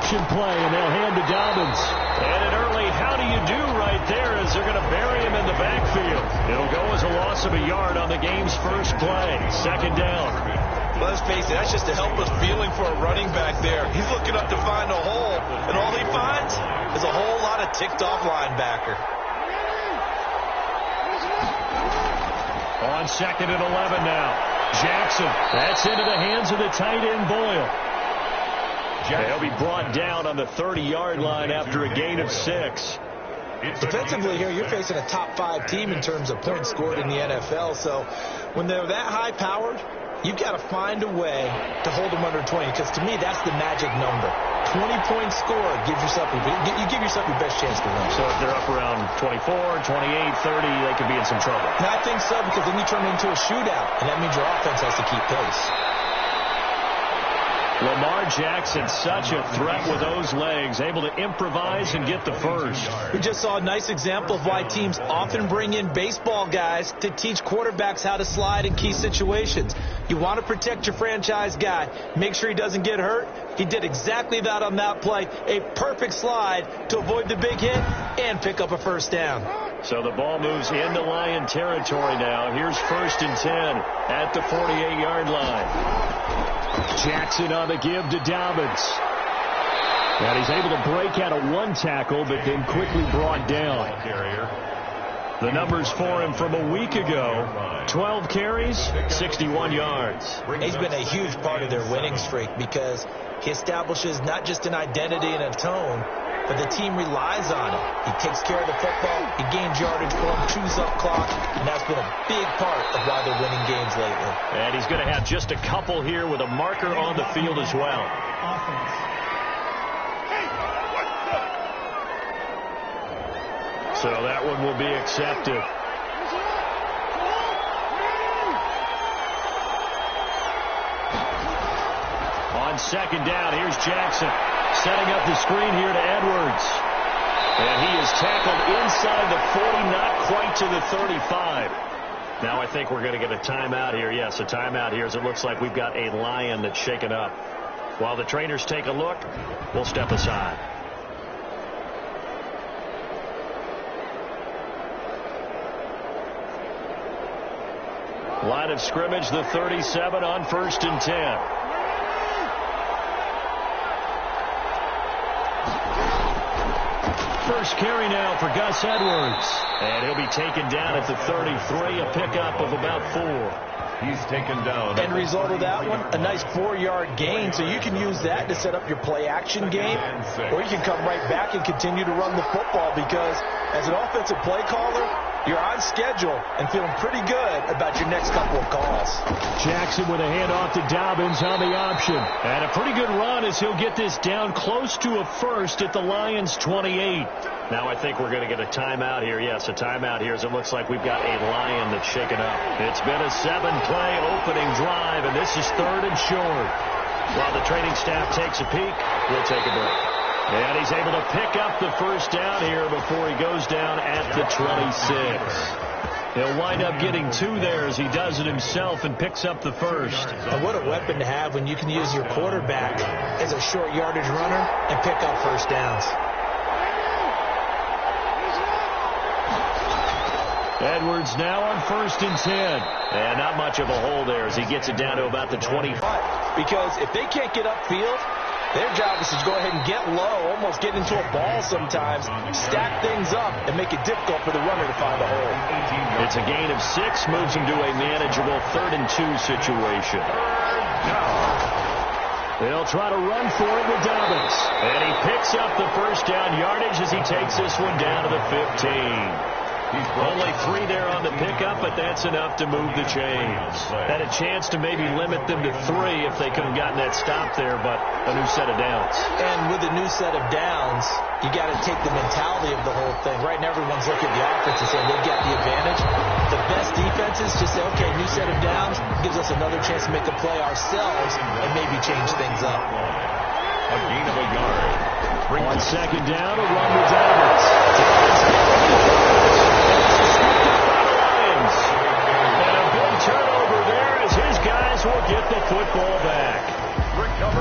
option play, and they'll hand to Dobbins. And an early how do you do right there as they're going to bury him in the backfield. It'll go as a loss of a yard on the game's first play. Second down. Let's face it, that's just a helpless feeling for a running back there. He's looking up to find a hole, and all he finds is a whole lot of ticked-off linebacker. On second and 11 now. Jackson. That's into the hands of the tight end, Boyle. They'll be brought down on the 30-yard line after a gain of 6. Defensively here, you're facing a top-5 team in terms of points scored in the NFL. So when they're that high-powered, you've got to find a way to hold them under 20, because to me, that's the magic number. 20 points scored gives yourself you give yourself your best chance to win. So if they're up around 24, 28, 30, they could be in some trouble. And I think so, because then you turn it into a shootout, and that means your offense has to keep pace. Lamar Jackson, such a threat with those legs, able to improvise and get the first. We just saw a nice example of why teams often bring in baseball guys to teach quarterbacks how to slide in key situations. You want to protect your franchise guy. Make sure he doesn't get hurt. He did exactly that on that play. A perfect slide to avoid the big hit and pick up a first down. So the ball moves into Lion territory now. Here's 1st and 10 at the 48-yard line. Jackson on the give to Dobbins. And he's able to break out of one tackle, but then quickly brought down. The numbers for him from a week ago: 12 carries, 61 yards. He's been a huge part of their winning streak because he establishes not just an identity and a tone, but the team relies on him. He takes care of the football, he gains yardage for him, chews up clock, and that's been a big part of why they're winning games lately. And he's going to have just a couple here with a marker on the field as well. So that one will be accepted. On second down, here's Jackson. Setting up the screen here to Edwards. And he is tackled inside the 40, not quite to the 35. Now I think we're going to get a timeout here. Yes, a timeout here as it looks like we've got a Lion that's shaken up. While the trainers take a look, we'll step aside. Line of scrimmage, the 37 on 1st and 10. First carry now for Gus Edwards. And he'll be taken down at the 33, a pickup of about 4. He's taken down. End result of that one, a nice 4-yard gain. So you can use that to set up your play-action game, or you can come right back and continue to run the football, because as an offensive play caller, you're on schedule and feeling pretty good about your next couple of calls. Jackson with a handoff to Dobbins on the option. And a pretty good run as he'll get this down close to a first at the Lions' 28. Now I think we're going to get a timeout here. Yes, a timeout here as it looks like we've got a Lion that's shaken up. It's been a 7-play opening drive, and this is 3rd and short. While the training staff takes a peek, we'll take a break. And he's able to pick up the first down here before he goes down at the 26. He'll wind up getting 2 there as he does it himself and picks up the first. And what a weapon to have when you can use your quarterback as a short yardage runner and pick up first downs. Edwards now on 1st and 10. And not much of a hole there as he gets it down to about the 25. Because if they can't get upfield, their job is to go ahead and get low, almost get into a ball sometimes, stack things up, and make it difficult for the runner to find a hole. It's a gain of 6, moves him to a manageable 3rd and 2 situation. They'll try to run for it with Dobbins. And he picks up the first down yardage as he takes this one down to the 15. Only 3 there on the pickup, but that's enough to move the chains. Had a chance to maybe limit them to 3 if they could have gotten that stop there, but a new set of downs. And with a new set of downs, you got to take the mentality of the whole thing. Right now, everyone's looking at the offense and saying they've got the advantage. The best defenses just say, okay, new set of downs gives us another chance to make a play ourselves and maybe change things up. A gain of a yard. On second down, a run with Dobbins. And a big turnover there as his guys will get the football back.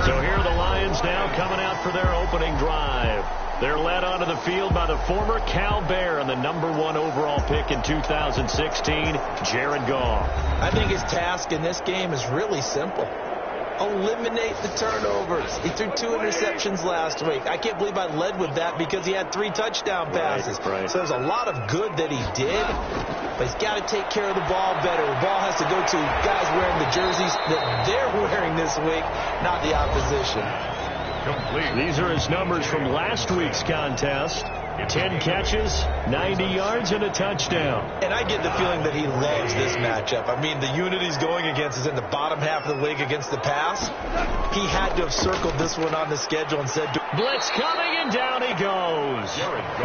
So here are the Lions now coming out for their opening drive. They're led onto the field by the former Cal Bear and the #1 overall pick in 2016, Jared Goff. I think his task in this game is really simple. Eliminate the turnovers. He threw 2 interceptions last week. I can't believe I led with that because he had 3 touchdown passes. Right. So there's a lot of good that he did, but he's got to take care of the ball better. The ball has to go to guys wearing the jerseys that they're wearing this week, not the opposition. Complete. These are his numbers from last week's contest. 10 catches, 90 yards, and a touchdown. And I get the feeling that he loves this matchup. I mean, the unit he's going against is in the bottom half of the league against the pass. He had to have circled this one on the schedule and said, blitz coming, and down he goes.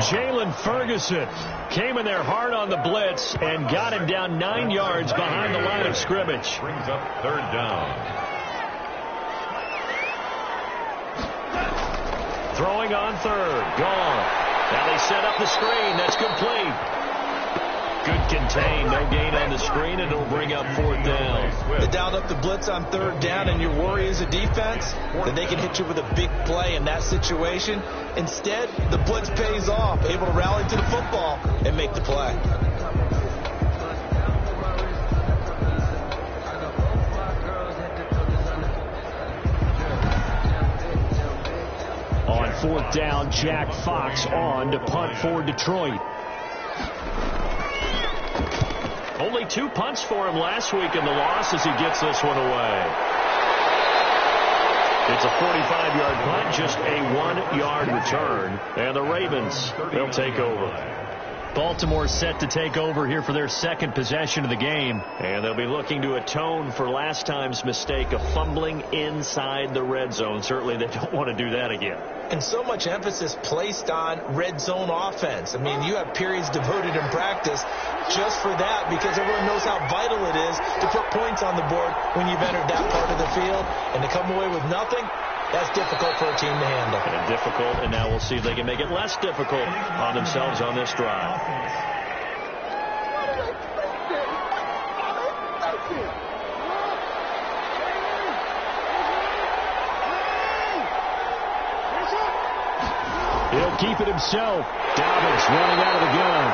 Jalen Ferguson came in there hard on the blitz and got him down 9 yards behind the line of scrimmage. Brings up 3rd down. Throwing on 3rd. Gone. Now they set up the screen. That's complete. Good contain. No gain on the screen, and it'll bring up 4th down. They dialed up the blitz on 3rd down, and your worry as a defense that they can hit you with a big play in that situation. Instead, the blitz pays off, able to rally to the football and make the play. On 4th down, Jack Fox on to punt for Detroit. Only 2 punts for him last week in the loss as he gets this one away. It's a 45-yard punt, just a 1-yard return. And the Ravens, they'll take over. Baltimore set to take over here for their 2nd possession of the game. And they'll be looking to atone for last time's mistake of fumbling inside the red zone. Certainly they don't want to do that again. And so much emphasis placed on red zone offense. I mean, you have periods devoted in practice just for that because everyone knows how vital it is to put points on the board when you've entered that part of the field. And to come away with nothing, that's difficult for a team to handle. And difficult, and now we'll see if they can make it less difficult on themselves on this drive. He'll keep it himself. Dobbins running out of the gun.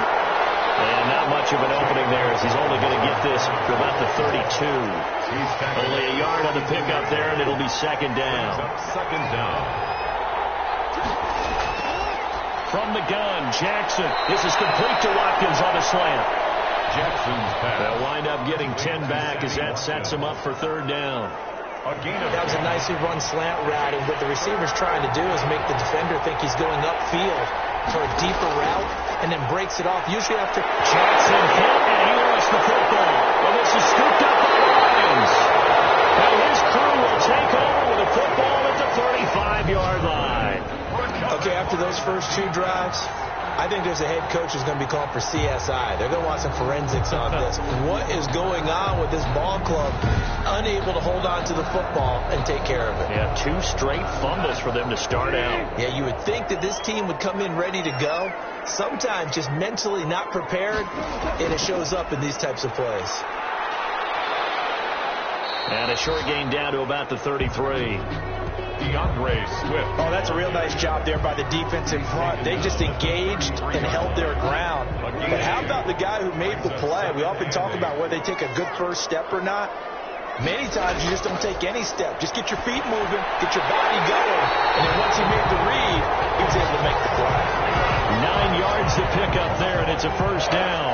And not much of an opening there as he's only going to get this to about the 32. Only a yard on the pickup there, and it'll be 2nd down. 2nd down. From the gun, Jackson. This is complete to Watkins on a slant. Jackson's pass. They'll wind up getting 10 back as that sets them up for 3rd down. That was a nicely run slant route, and what the receiver's trying to do is make the defender think he's going upfield for a deeper route, and then breaks it off, usually after Jackson hit, and he lost the football. Well, this is scooped up by the Lions. And his crew will take over with a football at the 35-yard line. Okay, after those first 2 drives, I think there's a head coach who's going to be called for CSI. They're going to want some forensics on this. What is going on with this ball club unable to hold on to the football and take care of it? Yeah, 2 straight fumbles for them to start out. Yeah, you would think that this team would come in ready to go. Sometimes just mentally not prepared, and it shows up in these types of plays. And a short gain down to about the 33. DeAndre Swift. Oh, that's a real nice job there by the defense in front. They just engaged and held their ground. But how about the guy who made the play? We often talk about whether they take a good first step or not. Many times you just don't take any step. Just get your feet moving, get your body going. And then once he made the read, he was able to make the play. 9 yards to pick up there, and it's a 1st down.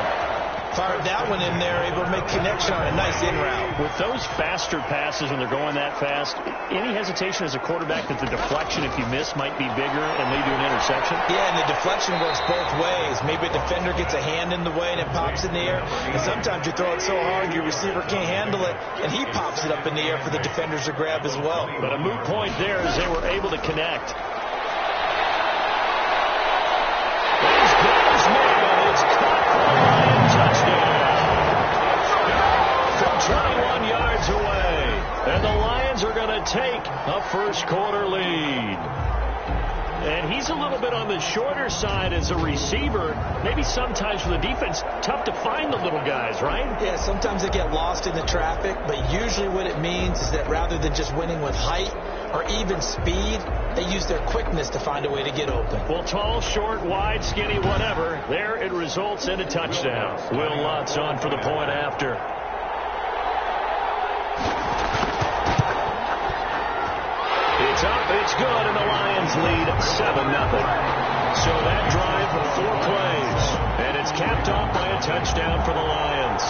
Fired that one in there, able to make connection on a nice in route. With those faster passes when they're going that fast, any hesitation as a quarterback that the deflection, if you miss, might be bigger and lead to an interception? Yeah, and the deflection works both ways. Maybe a defender gets a hand in the way and it pops in the air. And sometimes you throw it so hard your receiver can't handle it, and he pops it up in the air for the defenders to grab as well. But a moot point there as they were able to connect. These guys man, it's caught for a Lion touchdown. From 21 yards away. And the Lions are going to take a 1st quarter lead. And he's a little bit on the shorter side as a receiver. Maybe sometimes for the defense, tough to find the little guys, right? Yeah, sometimes they get lost in the traffic, but usually what it means is that rather than just winning with height or even speed, they use their quickness to find a way to get open. Well, tall, short, wide, skinny, whatever, there it results in a touchdown. Will Lutz on for the point after. It's up, it's good, and the Lions lead 7-0. So that drive, 4 plays, and it's capped off by a touchdown for the Lions.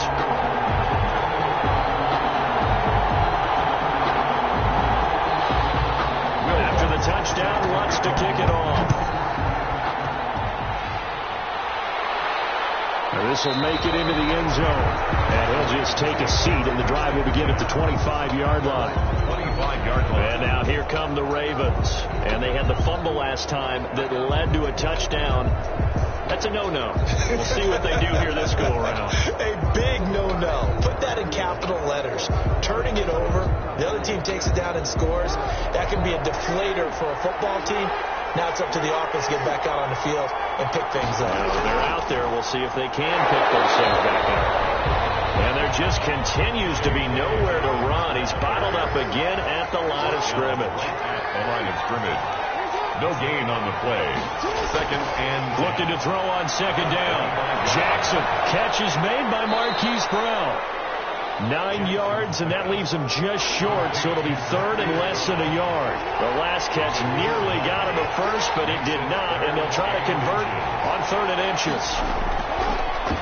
After the touchdown, Lutz to kick it off. This will make it into the end zone. And he'll just take a seat, and the drive will begin at the 25-yard line. 25-yard line. And now here come the Ravens. And they had the fumble last time that led to a touchdown. That's a no-no. We'll see what they do here this go-around. A big no-no. Put that in capital letters. Turning it over, the other team takes it down and scores. That can be a deflator for a football team. Now it's up to the offense to get back out on the field and pick things up. Well, they're out there. We'll see if they can pick those things back up. And there just continues to be nowhere to run. He's bottled up again at the line of scrimmage. At the line of scrimmage. No gain on the play. Second and... Looking to throw on second down. Jackson. Catch is made by Marquise Brown. 9 yards, and that leaves him just short, so it'll be third and less than a yard. The last catch nearly got him at first, but it did not, and they'll try to convert on 3rd and inches.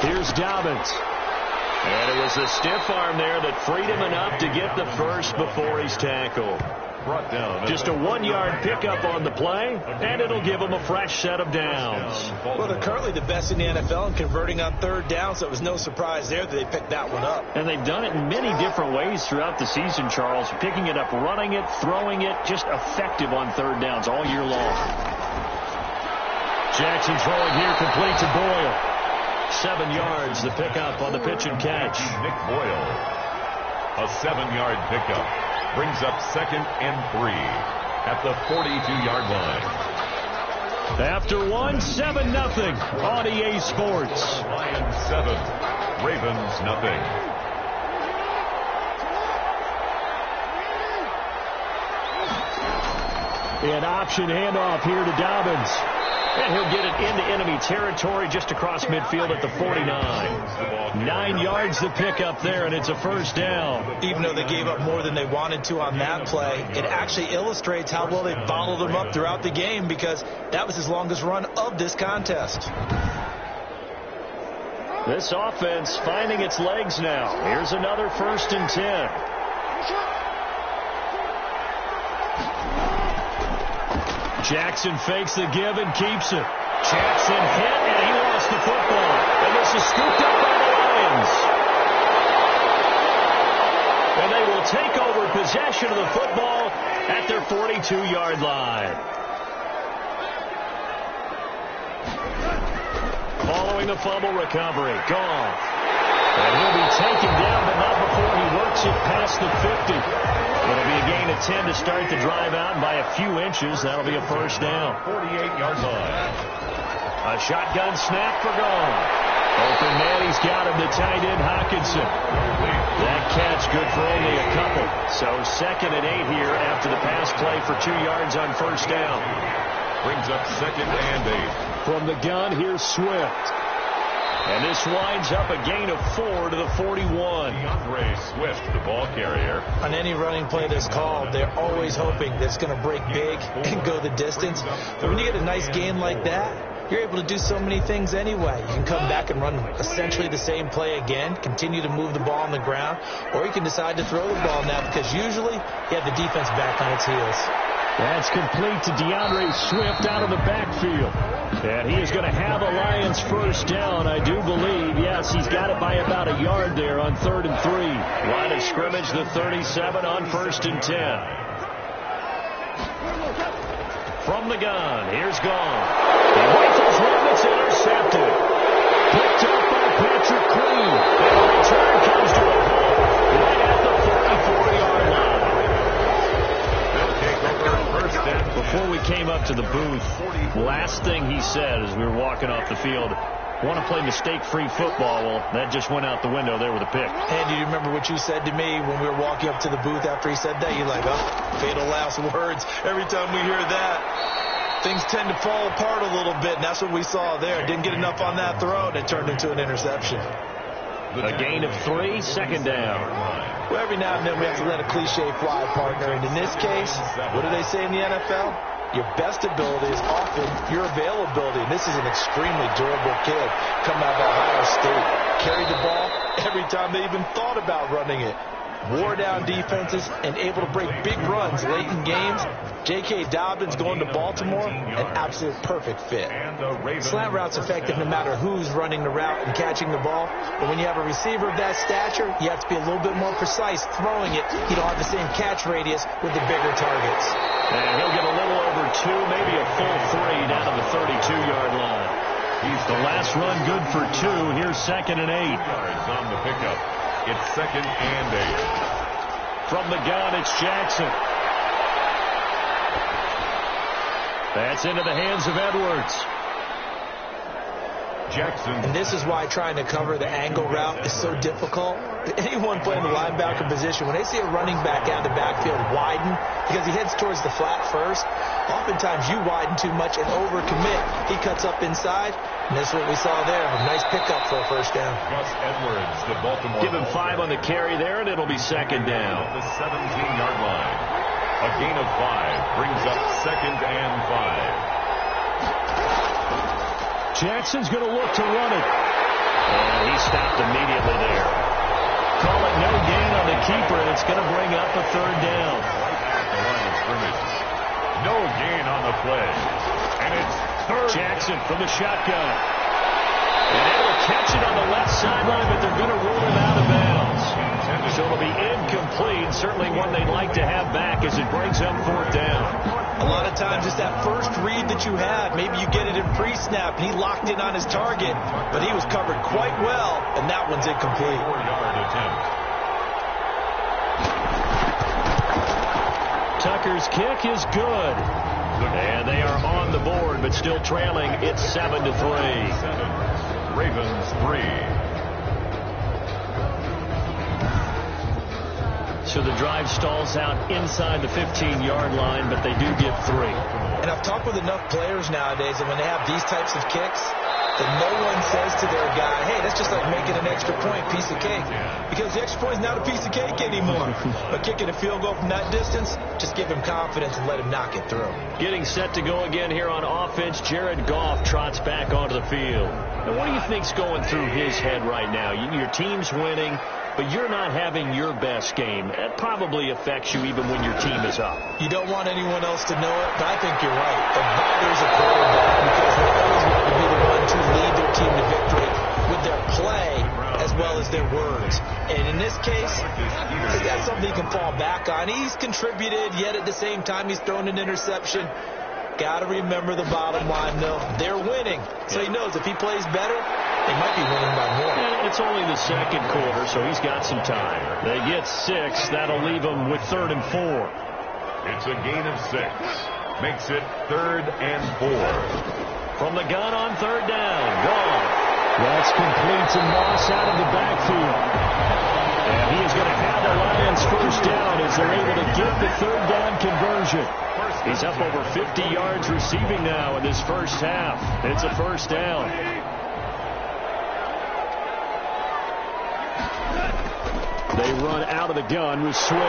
Here's Dobbins. And it was the stiff arm there that freed him enough to get the first before he's tackled. Brought down. Just a 1-yard pickup on the play, and it'll give them a fresh set of downs. Well, they're currently the best in the NFL in converting on 3rd down, so it was no surprise there that they picked that one up. And they've done it in many different ways throughout the season, Charles. Picking it up, running it, throwing it, just effective on 3rd downs all year long. Jackson throwing here, complete to Boyle. 7 yards, the pickup on the pitch and catch. Nick Boyle. A 7-yard pickup. Brings up 2nd and 3 at the 42-yard line. After 1, 7-0 on EA Sports. Lions 7, Ravens nothing. An option handoff here to Dobbins. And he'll get it into enemy territory just across midfield at the 49. 9 yards to pick up there, and it's a first down. Even though they gave up more than they wanted to on that play, it actually illustrates how well they bottled them up throughout the game, because that was his longest run of this contest. This offense finding its legs now. Here's another 1st and 10. Jackson fakes the give and keeps it. Jackson hit, and he lost the football. And this is scooped up by the Lions. And they will take over possession of the football at their 42-yard line. Following the fumble recovery, Goff. And he'll be taken down, but not before he works it past the 50. It'll be a gain of 10 to start the drive out, and by a few inches, that'll be a first down. 48-yard line. A shotgun snap for Goff. Open man, he's got him to tight end Hockenson. That catch good for only a couple. So 2nd and 8 here after the pass play for 2 yards on first down. Brings up 2nd and 8. From the gun, here's Swift. And this winds up a gain of 4 to the 41. DeAndre Swift, the ball carrier. On any running play that's called, they're always hoping that it's going to break big and go the distance. But when you get a nice gain like that, you're able to do so many things anyway. You can come back and run essentially the same play again, continue to move the ball on the ground, or you can decide to throw the ball now, because usually you have the defense back on its heels. That's complete to DeAndre Swift out of the backfield. And he is going to have a Lions first down, I do believe. Yes, he's got it by about a yard there on 3rd and 3. Line of scrimmage, the 37 on 1st and 10. From the gun, here's Goff. He rifles one, it's intercepted. Picked up by Patrick Queen. And the return comes to a halt right at the 44-yard line. They'll take over 1st and before we came up to the booth, last thing he said as we were walking off the field, want to play mistake-free football. Well, that just went out the window there with a pick. And do you remember what you said to me when we were walking up to the booth after he said that? You're like, oh, fatal last words. Every time we hear that, things tend to fall apart a little bit, and that's what we saw there. Didn't get enough on that throw, and it turned into an interception. A gain of 3, second down. Well, every now and then we have to let a cliche fly, partner. And in this case, what do they say in the NFL? Your best ability is often your availability. And this is an extremely durable kid coming out of Ohio State. Carried the ball every time they even thought about running it. Wore down defenses and able to break big runs late in games. J.K. Dobbins going to Baltimore, an absolute perfect fit. Slant route's effective no matter who's running the route and catching the ball. But when you have a receiver of that stature, you have to be a little bit more precise throwing it. You don't have the same catch radius with the bigger targets. And he'll get a little over 2, maybe a full 3 down to the 32-yard line. The last run good for 2. Here's 2nd and 8. Yards on the pickup. It's 2nd and 8. From the gun, it's Jackson. That's into the hands of Edwards. Jackson. And this is why trying to cover the angle route is so difficult. Anyone playing the linebacker position, when they see a running back out of the backfield widen, because he heads towards the flat first, oftentimes you widen too much and overcommit. He cuts up inside, and that's what we saw there. A nice pickup for a first down. Gus Edwards, the Baltimore. Give him 5 on the carry there, and it'll be 2nd down. The 17-yard line. A gain of 5 brings up 2nd and 5. Jackson's going to look to run it. And he stopped immediately there. Call it no gain on the keeper, and it's going to bring up a 3rd down. Right at the line of scrimmage. No gain on the play. And it's 3rd. Jackson from the shotgun. And able to catch it on the left sideline, but they're going to rule him out of bounds. So it'll be incomplete. Certainly one they'd like to have back as it brings up 4th down. A lot of times it's that first read that you have. Maybe you get it in pre-snap, and he locked in on his target, but he was covered quite well, and that one's incomplete. 4-yard attempt. Tucker's kick is good. And they are on the board, but still trailing. It's 7-3. 7. Ravens 3. So the drive stalls out inside the 15-yard line, but they do get 3. And I've talked with enough players nowadays that when they have these types of kicks, that no one says to their guy, hey, that's just like making an extra point, piece of cake. Because the extra point is not a piece of cake anymore. But kicking a field goal from that distance, just give him confidence and let him knock it through. Getting set to go again here on offense, Jared Goff trots back onto the field. And what do you think's going through his head right now? Your team's winning, but you're not having your best game. That probably affects you even when your team is up. You don't want anyone else to know it, but I think you're right. It bothers a quarterback because they always want to be the one to lead their team to victory with their play as well as their words. And in this case, he's got something he can fall back on. He's contributed, yet at the same time he's thrown an interception. Got to remember the bottom line, though. They're winning. So he knows if he plays better, they might be winning by more. And it's only the 2nd quarter, so he's got some time. They get 6. That'll leave them with 3rd and 4. It's a gain of 6. Makes it 3rd and 4. From the gun on 3rd down. Gone. That's complete to Moss out of the backfield. And he is going to have the Lions first down as they're able to get the 3rd down conversion. He's up over 50 yards receiving now in this first half. It's a first down. They run out of the gun with Swift.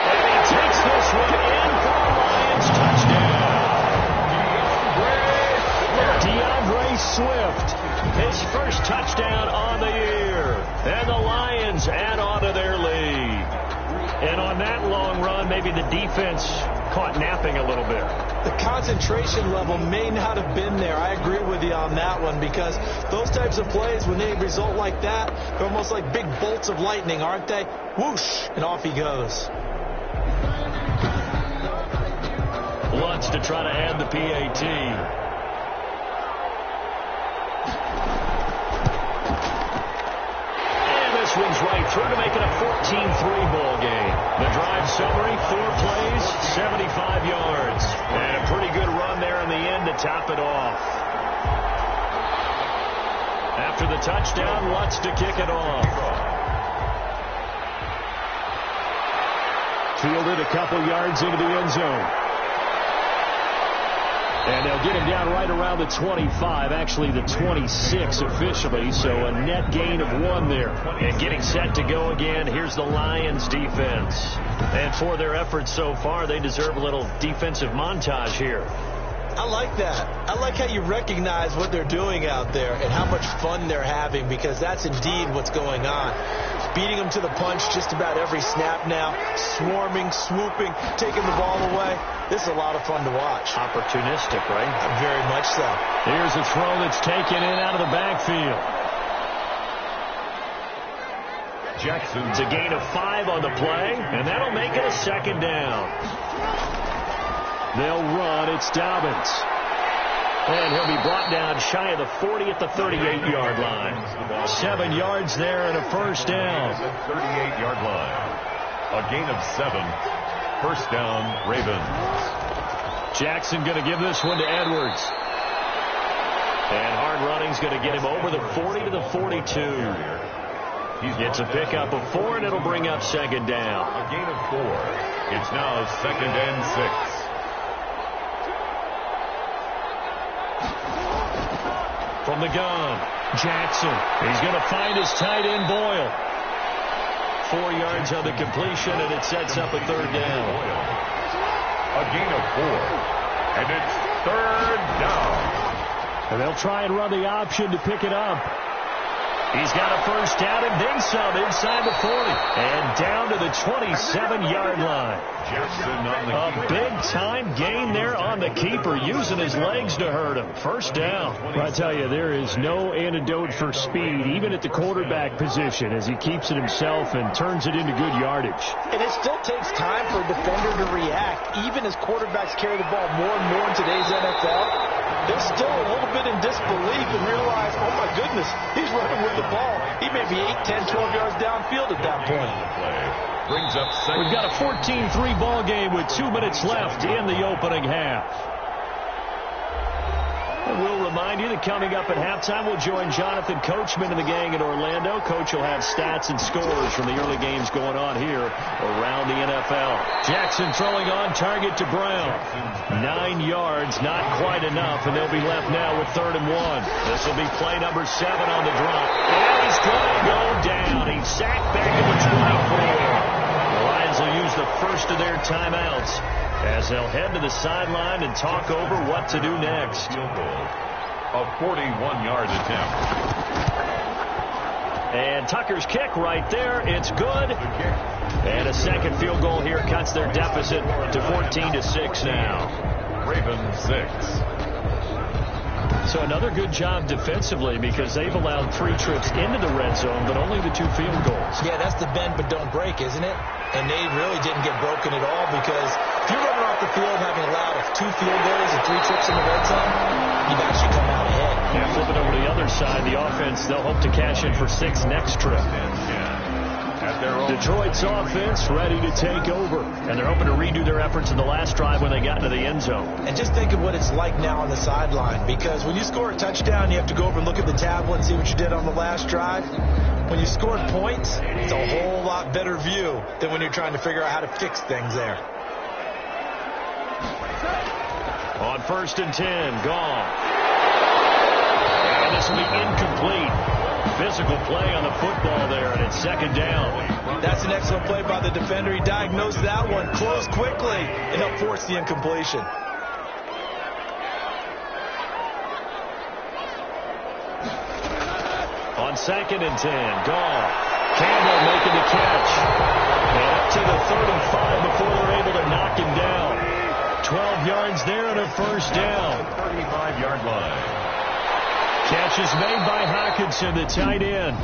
And he takes this one in for a Lions touchdown. DeAndre Swift, his first touchdown on the year. And the Lions add on to their lead. And on that long run, maybe the defense caught napping a little bit. The concentration level may not have been there. I agree with you on that one because those types of plays, when they result like that, they're almost like big bolts of lightning, aren't they? Whoosh, and off he goes. Lutz to try to add the PAT. swings right through to make it a 14-3 ball game. The drive summary, 4 plays, 75 yards. And a pretty good run there in the end to top it off. After the touchdown, Lutz to kick it off. Fielded a couple yards into the end zone. And they'll get him down right around the 25, actually the 26 officially, so a net gain of 1 there. And getting set to go again, here's the Lions defense. And for their efforts so far, they deserve a little defensive montage here. I like that. I like how you recognize what they're doing out there and how much fun they're having, because that's indeed what's going on. Beating them to the punch just about every snap now, swarming, swooping, taking the ball away. This is a lot of fun to watch. Opportunistic, right? Very much so. Here's a throw that's taken in out of the backfield. Jackson. It's a gain of 5 on the play, and that'll make it a 2nd down. They'll run. It's Dobbins. And he'll be brought down shy of the 40 at the 38-yard line. 7 yards there and a 1st down. 38-yard line. A gain of 7. 1st down, Ravens. Jackson going to give this one to Edwards. And hard running's going to get him over the 40 to the 42. It's a pickup of 4, and it'll bring up 2nd down. A gain of 4. It's now 2nd and 6. From the gun, Jackson. He's going to find his tight end, Boyle. 4 yards on the completion, and it sets up a 3rd down. A gain of 4. And it's 3rd down. And they'll try and run the option to pick it up. He's got a 1st down and then some inside the 40. And down to the 27-yard line. Jackson on the A big-time gain there on the keeper, using his legs to hurt him. 1st down. Well, I tell you, there is no antidote for speed, even at the quarterback position, as he keeps it himself and turns it into good yardage. And it still takes time for a defender to react. Even as quarterbacks carry the ball more and more in today's NFL, they're still a little bit in disbelief and realize, oh, my goodness, he's running with the ball. He may be 8, 10, 12 yards downfield at that point. Brings up 2nd. We've got a 14-3 ball game with 2 minutes left in the opening half. And we'll remind you that coming up at halftime, we'll join Jonathan Coachman and the gang in Orlando. Coach will have stats and scores from the early games going on here around the NFL. Jackson throwing on target to Brown. 9 yards, not quite enough, and they'll be left now with 3rd and 1. This will be play number 7 on the drop. And he's going to go down. He's sacked back at the 24. The Lions will use the first of their timeouts as they'll head to the sideline and talk over what to do next. A 41-yard attempt. And Tucker's kick right there. It's good. And a 2nd field goal here cuts their deficit to 14-6 now. Ravens 6. So another good job defensively, because they've allowed 3 trips into the red zone, but only the 2 field goals. Yeah, that's the bend but don't break, isn't it? And they really didn't get broken at all, because if you're running off the field having allowed 2 field goals and 3 trips in the red zone, you've actually come out ahead. Yeah, flipping over to the other side, the offense, they'll hope to cash in for 6 next trip. Detroit's offense ready to take over, and they're hoping to redo their efforts in the last drive when they got into the end zone. And just think of what it's like now on the sideline, because when you score a touchdown, you have to go over and look at the tablet and see what you did on the last drive. When you scored points, it's a whole lot better view than when you're trying to figure out how to fix things there. On 1st and 10, gone. And this will be incomplete. Physical play on the football there, and it's 2nd down. That's an excellent play by the defender. He diagnosed that one, closed quickly, and helped force the incompletion. On 2nd and 10, gone. Campbell making the catch. And up to the 35 before they're able to knock him down. 12 yards there and a 1st down. 35-yard line. Catch is made by Hawkinson, the tight end.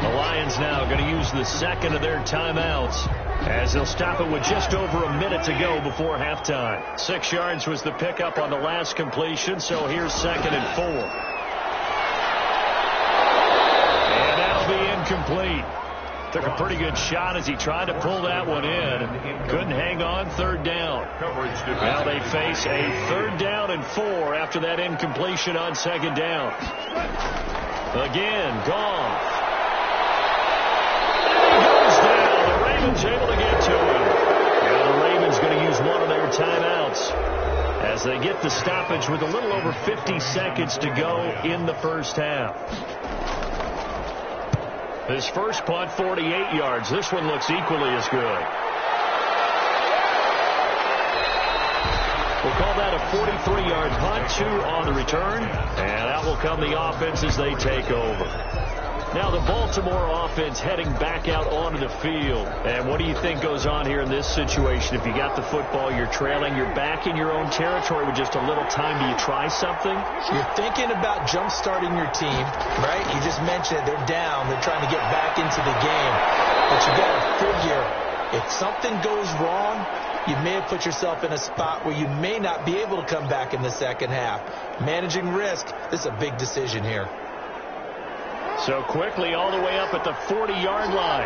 The Lions now going to use the 2nd of their timeouts as they'll stop it with just over a minute to go before halftime. 6 yards was the pickup on the last completion, so here's 2nd and 4. And that'll be incomplete. Took a pretty good shot as he tried to pull that one in. Couldn't hang on. Third down. Now they face a 3rd down and 4 after that incompletion on 2nd down. Again, Goff. And he goes down. The Ravens able to get to him. And the Ravens going to use one of their timeouts as they get the stoppage with a little over 50 seconds to go in the first half. His first punt, 48 yards. This one looks equally as good. We'll call that a 43-yard punt, 2 on the return. And out will come the offense as they take over. Now the Baltimore offense heading back out onto the field. And what do you think goes on here in this situation? If you got the football, you're trailing, you're back in your own territory with just a little time. Do you try something? You're thinking about jump-starting your team, right? You just mentioned it. They're down. They're trying to get back into the game. But you got to figure, if something goes wrong, you may have put yourself in a spot where you may not be able to come back in the second half. Managing risk, this is a big decision here. So quickly all the way up at the 40-yard line.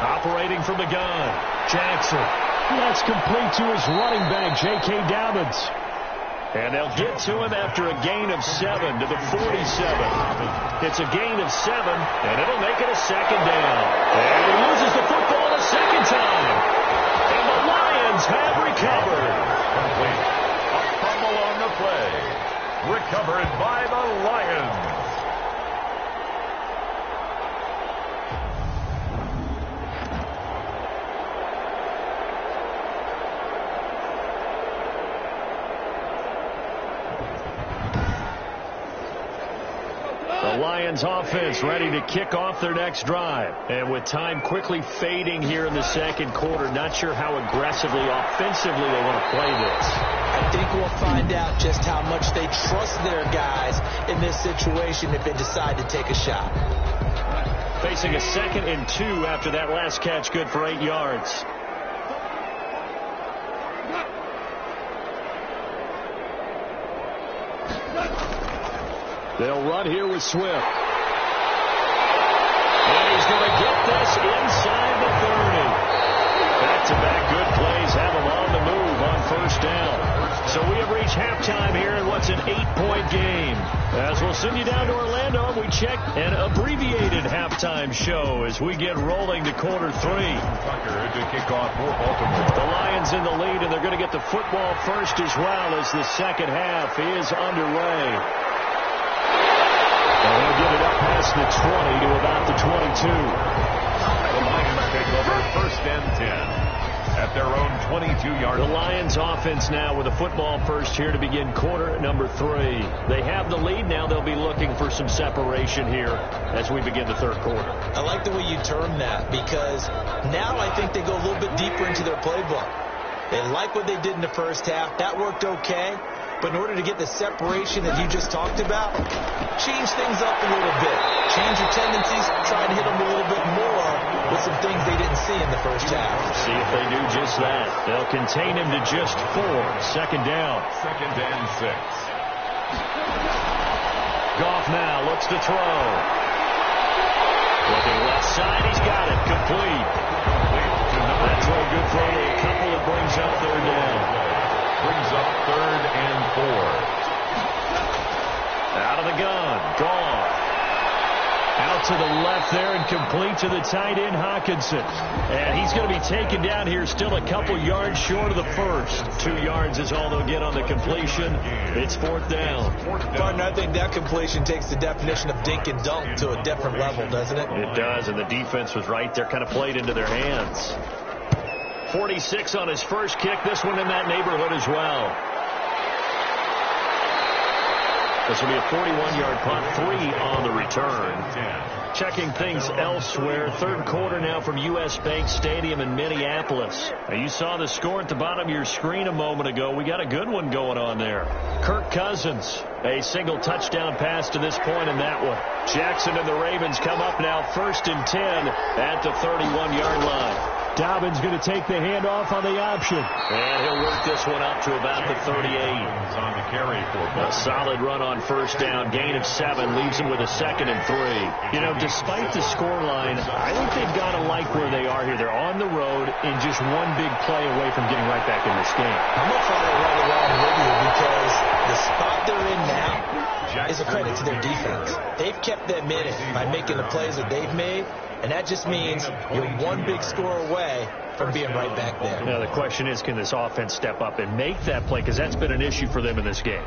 Operating from the gun, Jackson. That's complete to his running back, J.K. Dobbins. And they'll get to him after a gain of 7 to the 47. It's a gain of 7, and it'll make it a 2nd down. And he loses the football a second time. And the Lions have recovered. Complete. A fumble on the play. Recovered by the Lions. The Lions offense ready to kick off their next drive. And with time quickly fading here in the second quarter, not sure how aggressively, offensively they want to play this. I think we'll find out just how much they trust their guys in this situation if they decide to take a shot. Facing a 2nd and 2 after that last catch, good for 8 yards. They'll run here with Swift. And he's going to get this inside the 30. Back-to-back good plays have him on the move on 1st down. So we have reached halftime here in what's an 8-point game. As we'll send you down to Orlando, we check an abbreviated halftime show as we get rolling to quarter 3. Tucker to kick off for Baltimore. The Lions in the lead, and they're going to get the football first as well as the second half is underway. And they'll get it up past the 20 to about the 22. The Lions take over 1st and 10 at their own 22-yard line. The Lions offense now with a football first here to begin quarter number 3. They have the lead now. They'll be looking for some separation here as we begin the 3rd quarter. I like the way you term that because now I think they go a little bit deeper into their playbook. They like what they did in the first half. That worked okay. But in order to get the separation that you just talked about, change things up a little bit. Change your tendencies, try and hit them a little bit more with some things they didn't see in the first half. See if they do just that. They'll contain him to just 4. 2nd down. 2nd and 6. Goff now looks to throw. Looking left side, he's got it. Complete. That throw good for only a couple. It brings up 3rd down. Brings up 3rd and 4. Out of the gun. Goff. Out to the left there and complete to the tight end, Hockenson. And he's going to be taken down here still a couple yards short of the first. 2 yards is all they'll get on the completion. It's 4th down. Partner, I think that completion takes the definition of dink and dunk to a different level, doesn't it? It does, and the defense was right there, kind of played into their hands. 46 on his first kick. This one in that neighborhood as well. This will be a 41-yard punt, 3 on the return. Checking things elsewhere. 3rd quarter now from U.S. Bank Stadium in Minneapolis. Now you saw the score at the bottom of your screen a moment ago. We got a good one going on there. Kirk Cousins, a single touchdown pass to this point in that one. Jackson and the Ravens come up now 1st and 10 at the 31-yard line. Dobbins going to take the handoff on the option. And he'll work this one up to about the 38. On the carry for A solid run on first down. Gain of 7 leaves him with a 2nd and 3. You know, despite the scoreline, I think they've got to like where they are here. They're on the road and just one big play away from getting right back in this game. I'm going to follow right along with you because the spot they're in now is a credit to their defense. They've kept them in it by making the plays that they've made, and that just means you're one big score away from being right back there. Now, the question is, can this offense step up and make that play? Because that's been an issue for them in this game.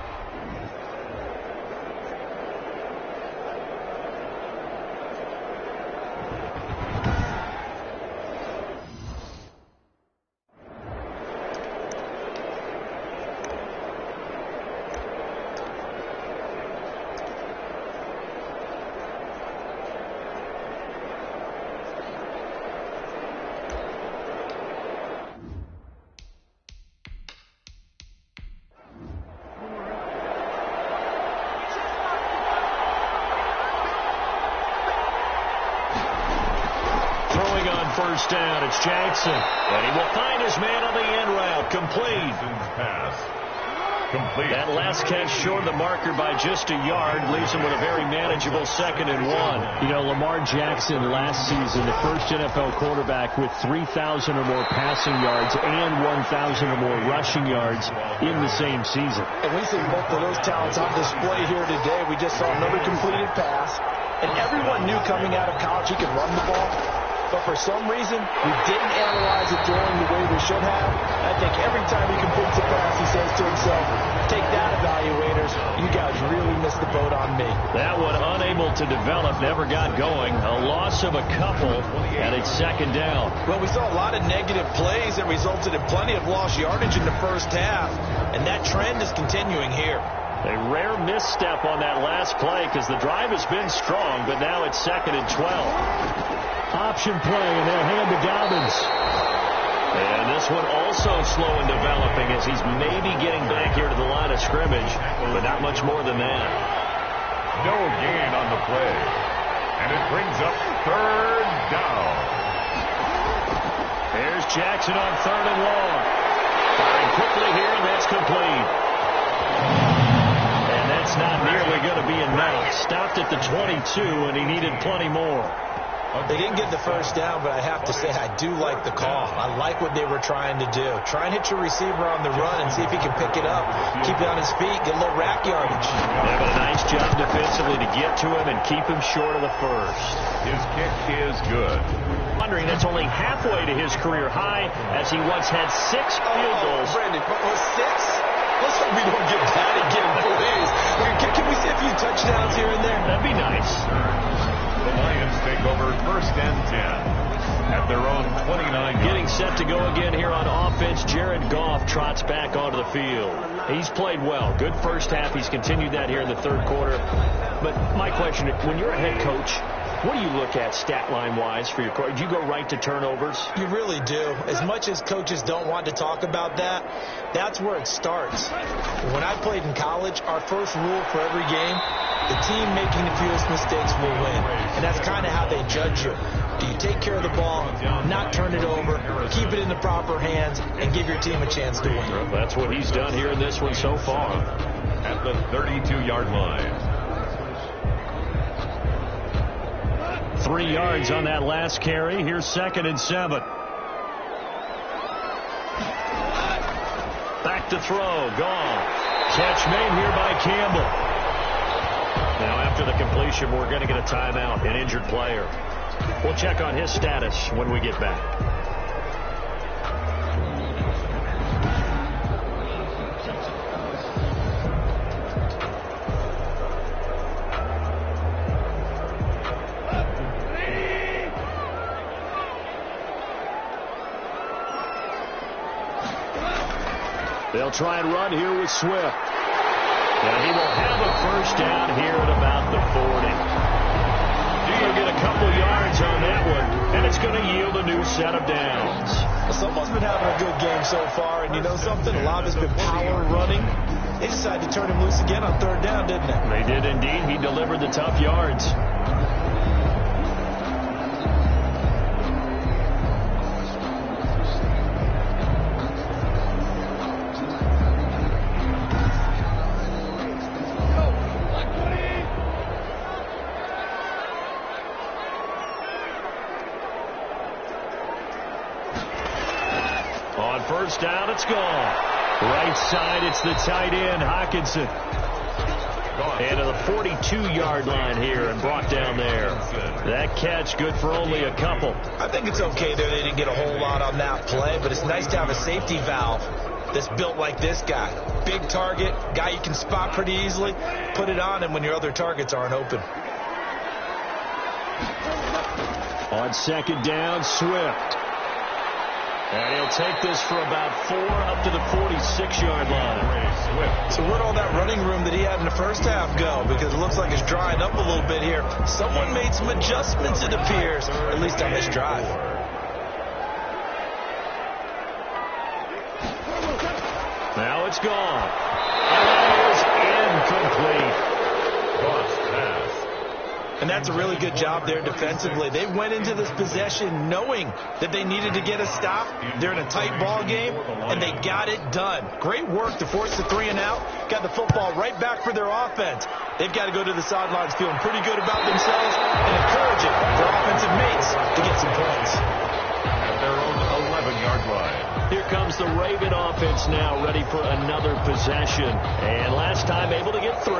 First down, it's Jackson. And he will find his man on the end route. Complete. pass. Complete. That last catch short of the marker by just a yard leaves him with a very manageable 2nd and 1. You know, Lamar Jackson last season, the first NFL quarterback with 3,000 or more passing yards and 1,000 or more rushing yards in the same season. And we see both of those talents on display here today. We just saw another completed pass. And everyone knew coming out of college he could run the ball. But for some reason, we didn't analyze it throwing the way we should have. I think every time he completes a pass, he says to himself, take that, evaluators. You guys really missed the boat on me. That one unable to develop, never got going. A loss of a couple, and it's 2nd down. Well, we saw a lot of negative plays that resulted in plenty of lost yardage in the first half, and that trend is continuing here. A rare misstep on that last play because the drive has been strong, but now it's 2nd and 12. Option play, and they'll hand to Dobbins. And this one also slow in developing as he's maybe getting back here to the line of scrimmage, but not much more than that. No gain on the play. And it brings up 3rd down. There's Jackson on 3rd and long. Firing quickly here, and that's complete. And that's not nearly going to be enough. Stopped at the 22, and he needed plenty more. They didn't get the first down, but I have to say I do like the call. I like what they were trying to do. Try and hit your receiver on the run and see if he can pick it up. Keep it on his feet, get a little rack yardage. Yeah, but a nice job defensively to get to him and keep him short of the first. His kick is good. Wondering that's only halfway to his career high as he once had 6 field goals. Brandon, but was 6? Let's hope we don't get that again, please. Can we see a few touchdowns here and there? That'd be nice. The Lions take over 1st and 10 at their own 29. Getting set to go again here on offense. Jared Goff trots back onto the field. He's played well. Good first half. He's continued that here in the 3rd quarter. But my question, when you're a head coach, what do you look at stat line-wise for your coach? Do you go right to turnovers? You really do. As much as coaches don't want to talk about that, that's where it starts. When I played in college, our first rule for every game, the team making the fewest mistakes will win. And that's kind of how they judge you. Do you take care of the ball, not turn it over, keep it in the proper hands, and give your team a chance to win? Well, that's what he's done here in this one so far. At the 32-yard line. 3 yards on that last carry. Here's 2nd and 7. Back to throw. Gone. Catch made here by Campbell. Now after the completion, we're going to get a timeout. An injured player. We'll check on his status when we get back. They'll try and run here with Swift. And he will have a first down here at about the 40. He'll get a couple yards on that one, and it's going to yield a new set of downs. Someone's been having a good game so far, and you know something? A lot of it's been power running. They decided to turn him loose again on 3rd down, didn't they? They did indeed. He delivered the tough yards. first down. It's gone. Right side, it's the tight end, Hockenson. And to the 42-yard line here and brought down there. That catch good for only a couple. I think it's okay there. They didn't get a whole lot on that play, but it's nice to have a safety valve that's built like this guy. Big target, guy you can spot pretty easily. Put it on him when your other targets aren't open. On second down, Swift. And he'll take this for about 4 up to the 46-yard line. So where'd all that running room that he had in the first half go? Because it looks like it's drying up a little bit here. Someone made some adjustments, it appears, at least on this drive. Now it's gone. And it is incomplete. And that's a really good job there defensively. They went into this possession knowing that they needed to get a stop. They're in a tight ball game, and they got it done. Great work to force the 3 and out. Got the football right back for their offense. They've got to go to the sidelines feeling pretty good about themselves and encouraging their offensive mates to get some points. At their own 11-yard line. Here comes the Raven offense now, ready for another possession. And last time able to get 3.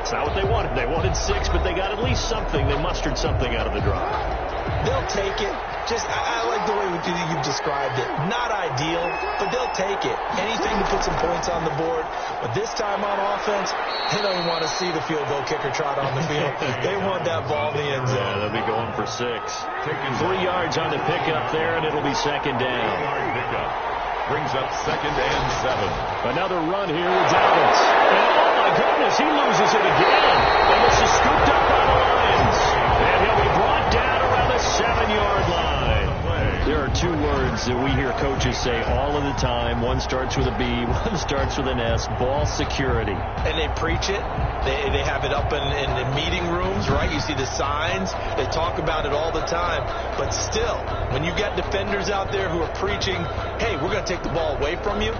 It's not what they wanted. They wanted 6, but they got at least something. They mustered something out of the drive. They'll take it. I like the way you described it. Not ideal, but they'll take it. Anything to put some points on the board. But this time on offense, they don't want to see the field goal kicker trot on the field. They want that ball in the end zone. Yeah, they'll be going for 6. 3 yards on the pickup there, and it'll be second down. Pickup brings up second and 7. Another run here with Dallas. And oh my goodness, he loses it again. And this is scooped up by the Lions. And he'll be brought down around the 7-yard line. There are 2 words that we hear coaches say all of the time. One starts with a B, one starts with an S. Ball security. And they preach it. They have it up in the meeting rooms, right? You see the signs. They talk about it all the time. But still, when you got defenders out there who are preaching, hey, we're going to take the ball away from you,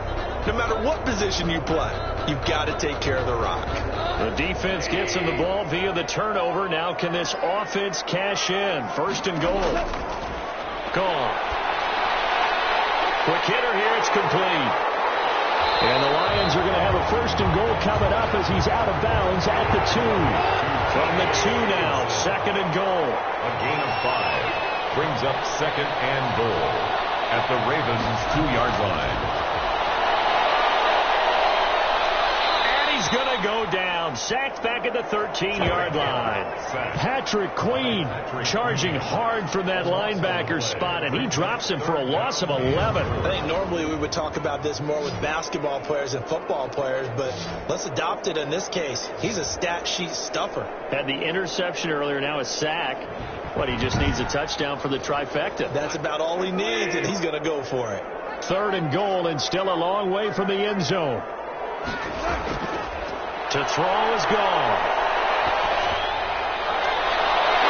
no matter what position you play, you've got to take care of the rock. The defense gets him the ball via the turnover. Now can this offense cash in? First and goal. Gone. Quick hitter here. It's complete. And the Lions are going to have a first and goal coming up as he's out of bounds at the 2. From the 2 now, second and goal. A gain of 5 brings up second and goal at the Ravens' 2-yard line. He's going to go down. Sacked back at the 13-yard line. Patrick Queen charging hard from that linebacker spot, and he drops him for a loss of 11. I think normally we would talk about this more with basketball players and football players, but let's adopt it in this case. He's a stat sheet stuffer. Had the interception earlier, now a sack. What, he just needs a touchdown for the trifecta. That's about all he needs, and he's going to go for it. Third and goal, and still a long way from the end zone. To throw is gone.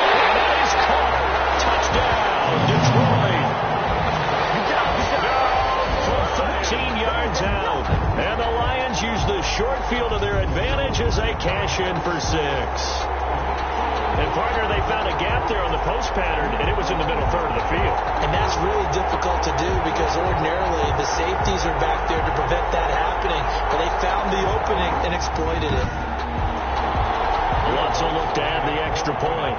And that is caught. Touchdown, Detroit. From 13 yards out. And the Lions use the short field to their advantage as they cash in for 6. And, partner, they found a gap there on the post pattern, and it was in the middle third of the field. And that's really difficult to do because ordinarily the safeties are back there to prevent that happening. But they found the opening and exploited it. Lutz will look to add the extra point.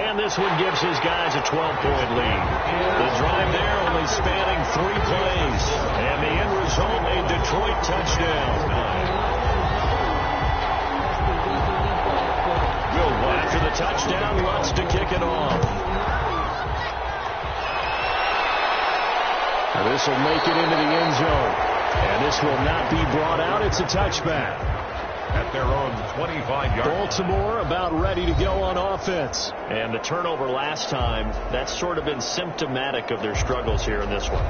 And this one gives his guys a 12-point lead. The drive there only spanning 3 plays. And the end result, a Detroit touchdown. After the touchdown, Lutz to kick it off. Now this will make it into the end zone. And this will not be brought out. It's a touchback. At their own 25-yard line. Baltimore about ready to go on offense. And the turnover last time, that's sort of been symptomatic of their struggles here in this one.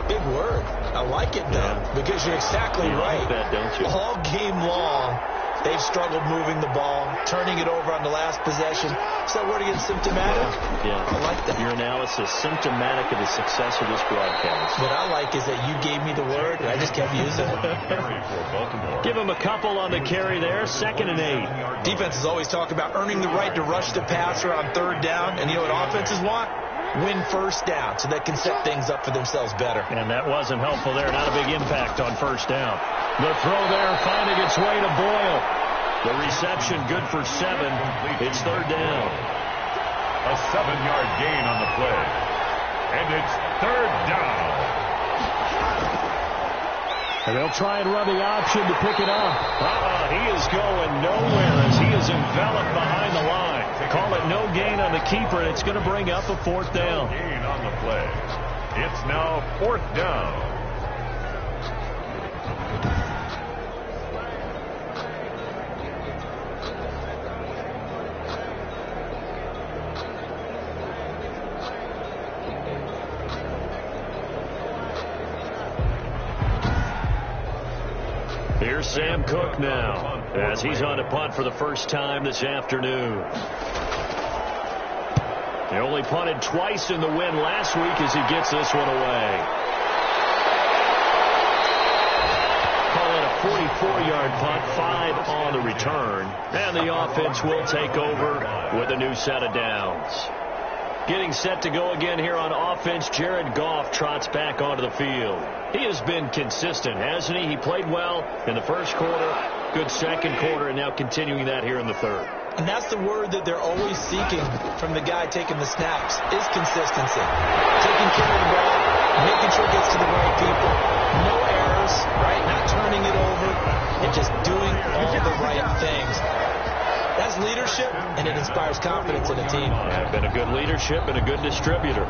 Big word. I like it, though, because you're exactly right. Like that, don't you? All game long, They've struggled moving the ball, turning it over on the last possession. So we're to get symptomatic. Yeah. I like that. Your analysis symptomatic of the success of this broadcast. What I like is that you gave me the word, and I just kept using it. Give him a couple on the carry there, 2nd and 8. Defenses always talk about earning the right to rush the passer on 3rd down, and you know what offenses want? Win 1st down so they can set things up for themselves better. And that wasn't helpful there. Not a big impact on 1st down. The throw there finding its way to Boyle. The reception good for 7. It's 3rd down. A 7-yard gain on the play. And it's 3rd down. And they'll try and run the option to pick it up. He is going nowhere as he is enveloped behind the line. Call it no gain on the keeper, and it's going to bring up a 4th down. Gain on the play. It's now 4th down. Here's Sam Cook now, as he's on a punt for the first time this afternoon. He only punted twice in the win last week as he gets this one away. Call it a 44-yard punt, 5 on the return. And the offense will take over with a new set of downs. Getting set to go again here on offense, Jared Goff trots back onto the field. He has been consistent, hasn't he? He played well in the 1st quarter, good 2nd quarter, and now continuing that here in the 3rd. And that's the word that they're always seeking from the guy taking the snaps, is consistency. Taking care of the ball, making sure it gets to the right people. No errors, right? Not turning it over, and just doing all the right things. That's leadership, and it inspires confidence in a team. Yeah, been a good leadership and a good distributor.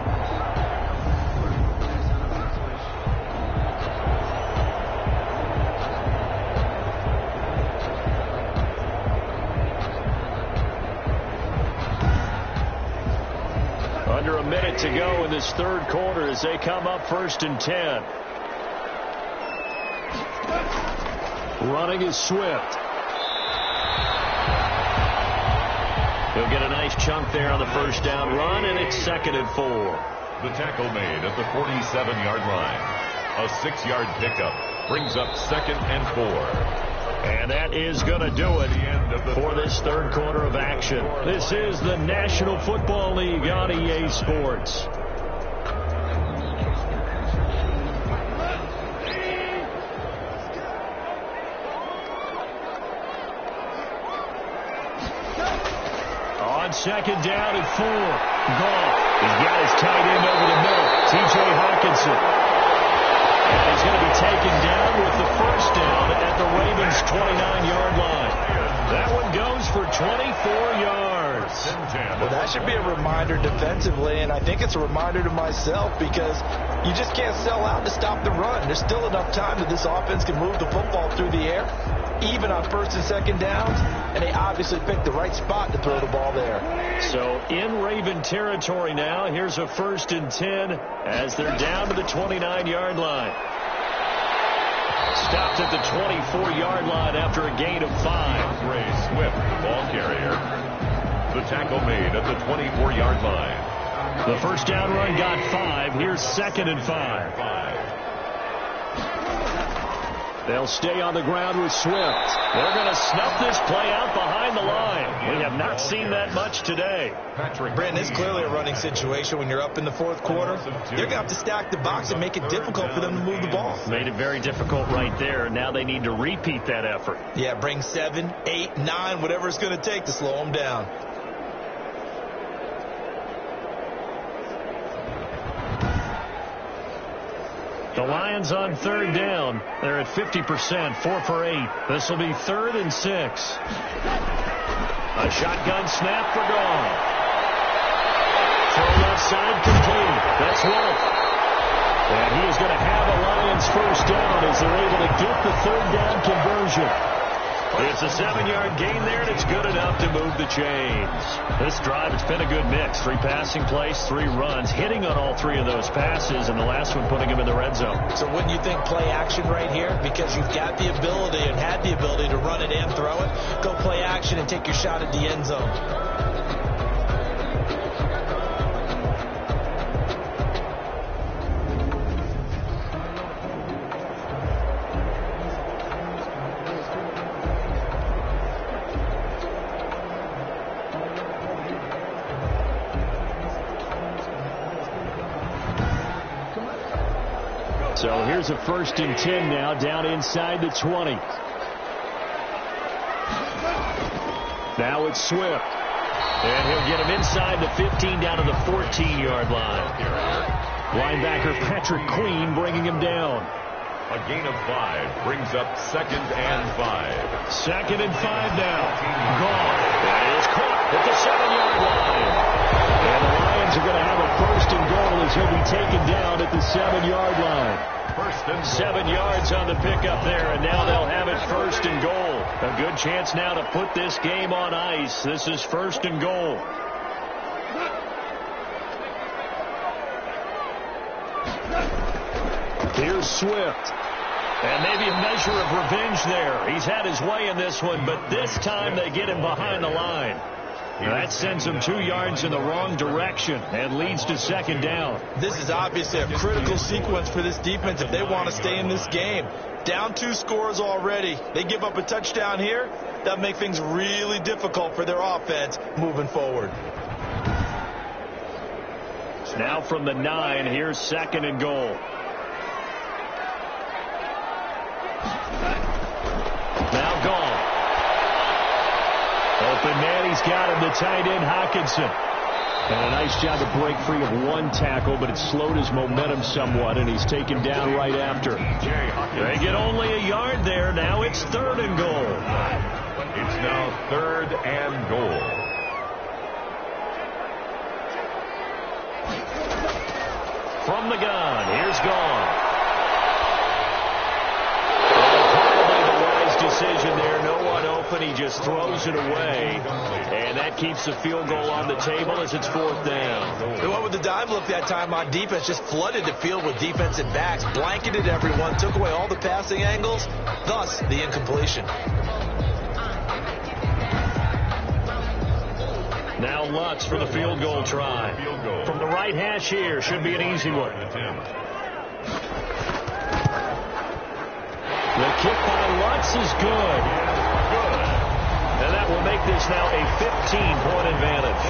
Under a minute to go in this 3rd quarter as they come up 1st and 10. Running is Swift. He'll get a nice chunk there on the 1st down run, and it's 2nd and 4. The tackle made at the 47-yard line. A 6-yard pickup brings up 2nd and 4. And that is going to do it for this 3rd quarter of action. This is the National Football League on EA Sports. On 2nd down and 4. Goff. He's got his tight end over the middle. T.J. Hawkinson. And he's going to be taken down with the 1st down at the Ravens' 29-yard line. That one goes for 24 yards. Well, that should be a reminder defensively, and I think it's a reminder to myself because you just can't sell out to stop the run. There's still enough time that this offense can move the football through the air, even on 1st and 2nd downs, and they obviously picked the right spot to throw the ball there. So in Raven territory now, here's a 1st and 10 as they're down to the 29-yard line. Stopped at the 24-yard line after a gain of 5. Ray Swift, the ball carrier. The tackle made at the 24-yard line. The 1st down run got 5. Here's 2nd and 5. They'll stay on the ground with Swift. They're going to snuff this play out behind the line. We have not seen that much today. Brandon, it's clearly a running situation when you're up in the 4th quarter. They're going to have to stack the box and make it difficult for them to move the ball. Made it very difficult right there. Now they need to repeat that effort. Yeah, bring 7, 8, 9, whatever it's going to take to slow them down. The Lions on 3rd down. They're at 50%, 4 for 8. This will be 3rd and 6. A shotgun snap for Goff. Throw left side complete. That's Wolf. And he is going to have a Lions 1st down as they're able to get the 3rd down conversion. It's a 7-yard gain there, and it's good enough to move the chains. This drive, it's been a good mix. 3 passing plays, 3 runs, hitting on all 3 of those passes, and the last one putting him in the red zone. So wouldn't you think play action right here? Because you've got the ability and had the ability to run it and throw it. Go play action and take your shot at the end zone. So here's a 1st and 10 now, down inside the 20. Now it's Swift. And he'll get him inside the 15 down to the 14-yard line. Linebacker Patrick Queen bringing him down. A gain of 5 brings up 2nd and 5. 2nd and 5 now. Gone. That is caught at the 7-yard line. And the Lions are going to have a 1st and goal as he'll be taken down at the 7-yard line. 7 yards on the pickup there, and now they'll have it 1st and goal. A good chance now to put this game on ice. This is 1st and goal. Here's Swift. And maybe a measure of revenge there. He's had his way in this one, but this time they get him behind the line. That sends him 2 yards in the wrong direction and leads to 2nd down. This is obviously a critical sequence for this defense if they want to stay in this game. Down 2 scores already. They give up a touchdown here. That'll make things really difficult for their offense moving forward. Now from the 9, here's 2nd and goal. Now gone. Open man, he's got him, the tight end, Hockenson. And a nice job to break free of 1 tackle, but it slowed his momentum somewhat, and he's taken down right after. They get only a yard there. Now it's 3rd and goal. It's now 3rd and goal. From the gun, here's Gone. Decision there, no one open, he just throws it away, and that keeps the field goal on the table as it's 4th down. The one with the dive look that time on defense just flooded the field with defensive backs, blanketed everyone, took away all the passing angles, thus the incompletion. Now Lutz for the field goal try. From the right hash here, should be an easy one. The kick by Lutz is good. And that will make this now a 15-point advantage.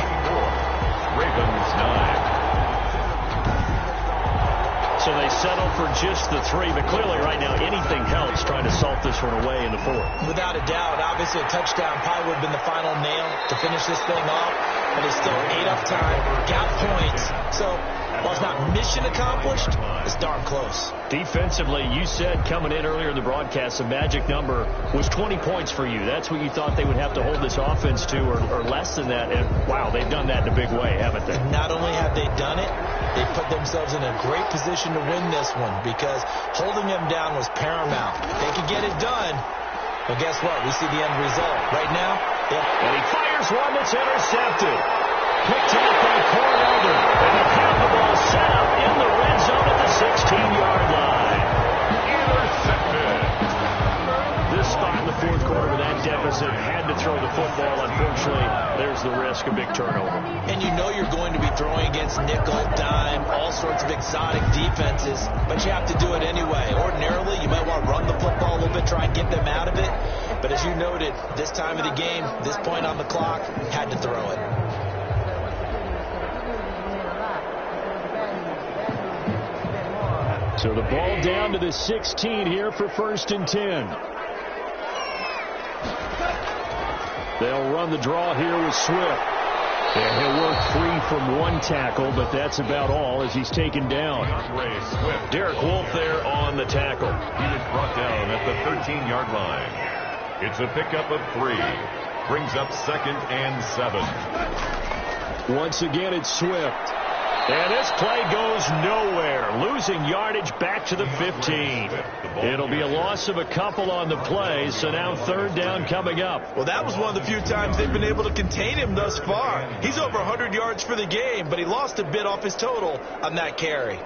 Ravens 9. So they settle for just the 3, but clearly right now anything helps trying to salt this one away in the 4th. Without a doubt, obviously a touchdown probably would have been the final nail to finish this thing off, but it's still 8 up time, got points, so while it's not mission accomplished, it's darn close. Defensively, you said coming in earlier in the broadcast, the magic number was 20 points for you. That's what you thought they would have to hold this offense to, or less than that. And, wow, they've done that in a big way, haven't they? Not only have they done it, they put themselves in a great position to win this one because holding them down was paramount. They could get it done, but guess what? We see the end result. Right now, and he fires one that's intercepted. Picked off by Cornelder. And the count the ball set up in the red zone at the 16-yard line. Intercepted. This spot in the 4th quarter with that deficit had to throw the football. Unfortunately, there's the risk of big turnover. And you know you're going to be throwing against nickel, dime, all sorts of exotic defenses, but you have to do it anyway. Ordinarily, you might want to run the football a little bit, try and get them out of it. But as you noted, this time of the game, this point on the clock, had to throw it. So the ball down to the 16 here for 1st and 10. They'll run the draw here with Swift. And he'll work free from 1 tackle, but that's about all as he's taken down. Derek Wolfe there on the tackle. He was brought down at the 13-yard line. It's a pickup of 3. Brings up 2nd and 7. Once again, it's Swift. And this play goes nowhere, losing yardage back to the 15. It'll be a loss of a couple on the play, so now third down coming up. Well, that was one of the few times they've been able to contain him thus far. He's over 100 yards for the game, but he lost a bit off his total on that carry.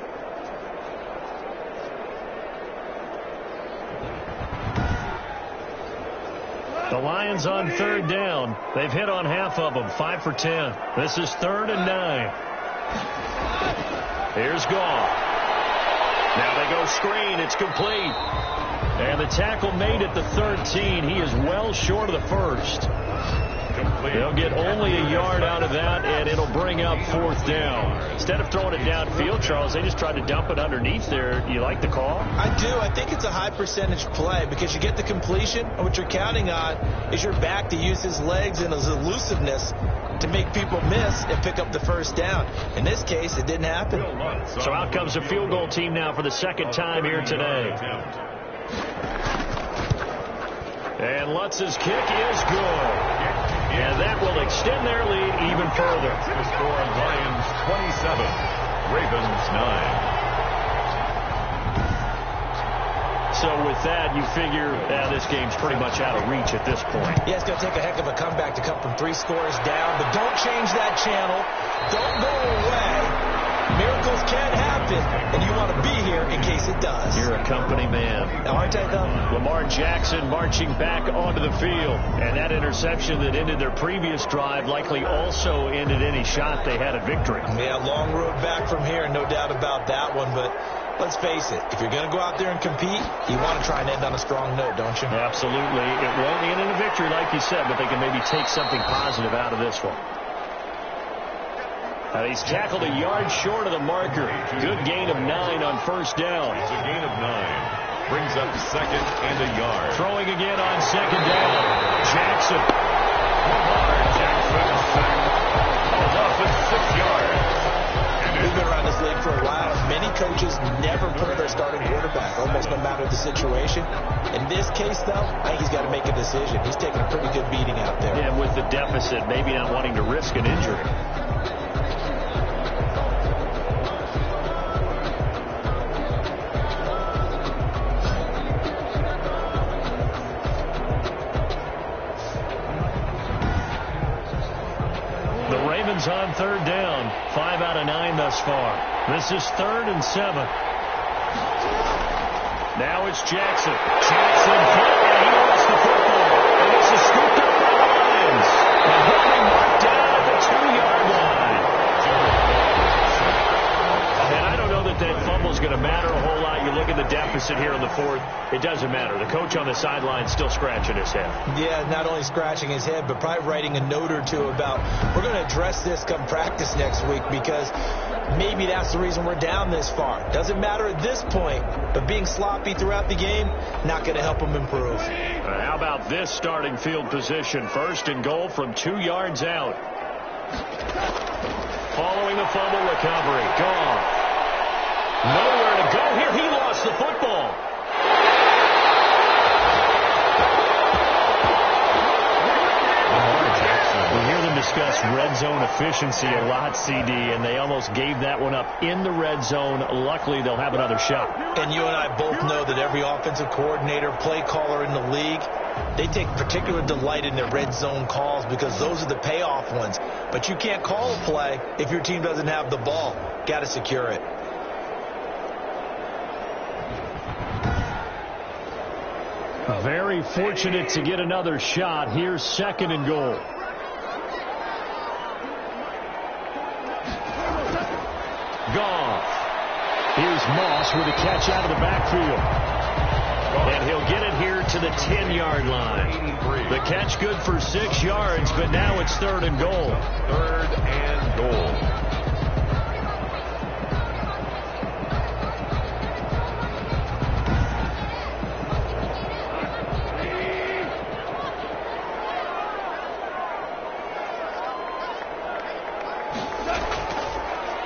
The Lions on third down. They've hit on half of them, 5 for 10. This is 3rd and 9. Here's Goff. Now they go screen. It's complete. And the tackle made at the 13. He is well short of the first. They'll get only a yard out of that, and it'll bring up 4th down. Instead of throwing it downfield, Charles, they just tried to dump it underneath there. You like the call? I do. I think it's a high percentage play because you get the completion, and what you're counting on is your back to use his legs and his elusiveness to make people miss and pick up the first down. In this case, it didn't happen. So out comes the field goal team now for the second time here today. And Lutz's kick is good. And that will extend their lead even further. The score, Lions 27, Ravens 9. So with that, you figure this game's pretty much out of reach at this point. Yeah, it's going to take a heck of a comeback to come from 3 scores down, but don't change that channel. Don't go away. Miracles can happen, and you want to be here in case it does. You're a company man. Aren't I, though? Lamar Jackson marching back onto the field. And that interception that ended their previous drive likely also ended any shot they had at victory. Yeah, long road back from here, no doubt about that one. But let's face it, if you're going to go out there and compete, you want to try and end on a strong note, don't you? Absolutely. It won't end in a victory, like you said, but they can maybe take something positive out of this one. He's tackled a yard short of the marker. Good gain of 9 on first down. It's a gain of 9. Brings up 2nd and a yard. Throwing again on 2nd down. Jackson. Jackson sacked. A loss of 6 yards. We've been around this league for a while. Many coaches never put their starting quarterback, almost no matter the situation. In this case, though, I think he's got to make a decision. He's taking a pretty good beating out there. Yeah, with the deficit, maybe not wanting to risk an injury. On third down, 5 out of 9 thus far. This is 3rd and 7. Now it's Jackson. Jackson, and he lost the football. And this is scooped up by the Lions. And he'll be marked down at the 2-yard line. And I don't know that that fumble is going to matter a whole lot. You look at the deficit here in the 4th. It doesn't matter. The coach on the sideline is still scratching his head. Yeah, not only scratching his head, but probably writing a note or two about we're going to address this come practice next week because maybe that's the reason we're down this far. Doesn't matter at this point, but being sloppy throughout the game, not going to help him improve. How about this starting field position? 1st and goal from 2 yards out. Following the fumble recovery. Gone. Nowhere to go here. He lost the football. We hear them discuss red zone efficiency a lot, CD, and they almost gave that one up in the red zone. Luckily, they'll have another shot. And you and I both know that every offensive coordinator, play caller in the league, they take particular delight in their red zone calls because those are the payoff ones. But you can't call a play if your team doesn't have the ball. Got to secure it. Very fortunate to get another shot. Here's 2nd and goal. Goff. Here's Moss with a catch out of the backfield. And he'll get it here to the 10-yard line. The catch good for 6 yards, but now it's 3rd and goal. 3rd and goal.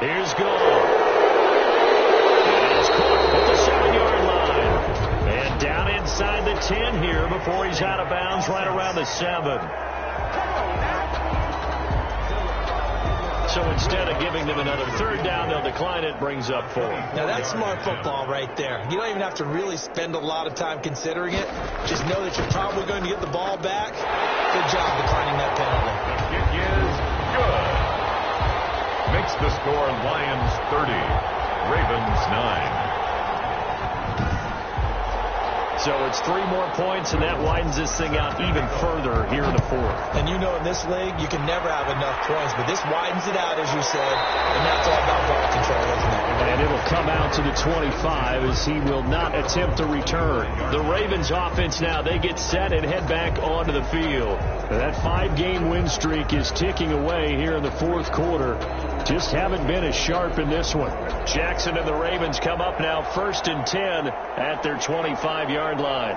Here's Goff. And it's caught at the 7-yard line. And down inside the 10 here before he's out of bounds right around the 7. So instead of giving them another third down, they'll decline it, brings up 4. Now, that's smart football right there. You don't even have to really spend a lot of time considering it. Just know that you're probably going to get the ball back. Good job declining that penalty. The kick is good. Makes the score Lions 30, Ravens 9. So it's 3 more points, and that widens this thing out even further here in the 4th. And you know in this league, you can never have enough points, but this widens it out, as you said, and that's all about ball control, isn't it? And it'll come out to the 25 as he will not attempt to return. The Ravens offense now, they get set and head back onto the field. That 5-game win streak is ticking away here in the 4th quarter. Just haven't been as sharp in this one. Jackson and the Ravens come up now 1st and 10 at their 25-yard line.